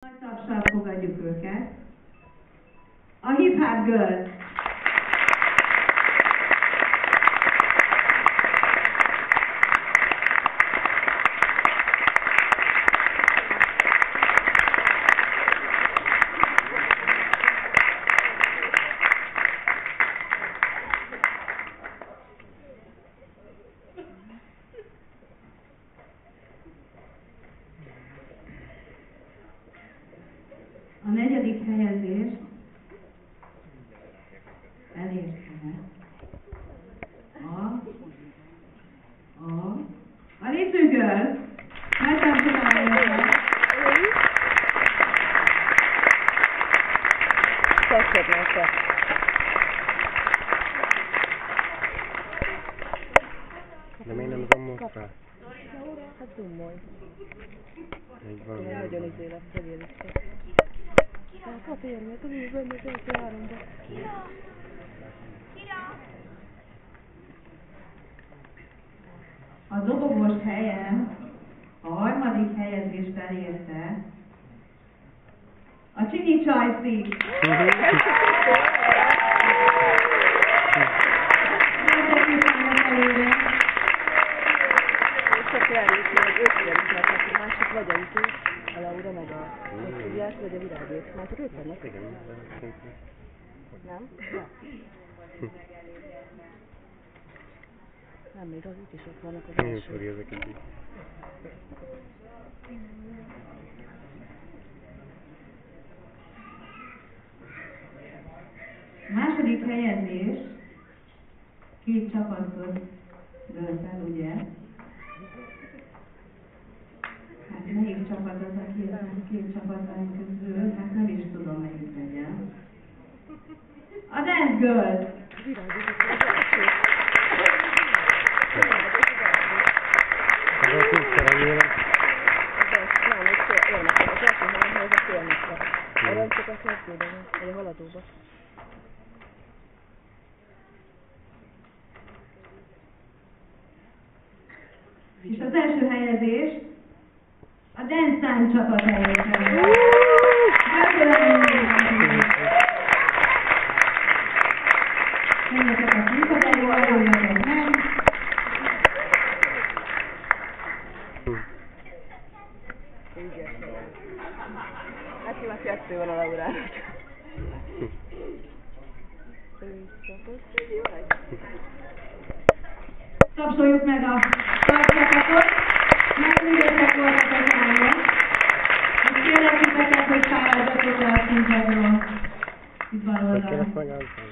Nagy tapsal fogadjuk őket. A Hip Hop Girls. A negyedik helyezést elérte a Little Girls. Megtársadalmazzák. De miért nem zoomolsz rá? Hát zoomolj. Így van. Nagyon izé lesz, hogy érzed. Hát kapérj, mert tudod, benne az első háromba. A dobogós helyen a harmadik helyezést elérte a Csinyi Csajci. Csak rájuk, hogy összeverjük meg, a másik vagy a Izé, a Laura meg a Tudjás, vagy a Virágék. Már csak ők vannak? Igen, Nem? Nem, még az itt is ott vannak az Milyen első. sori ezek így? Második helyezés két csapatot dölt el, ugye? Hát melyik csapat az a két csapatban közül? Hát nem is tudom, melyik legyen. A Dance Girls! Ez a kétszer annyira. És az első helyezés a Dance Time csapat helyezte. Gratulálunk! Menjetek a színpadra, aruljatok meg! Hát jó, a kettő van a Laurának. Tapsoljuk meg a csapatot, megművőtek voltatok nagyon, és kérlek titeket, hogy fáradjatok le a színpadról. Itt bal Hogy kell oldalon. ezt megállítani?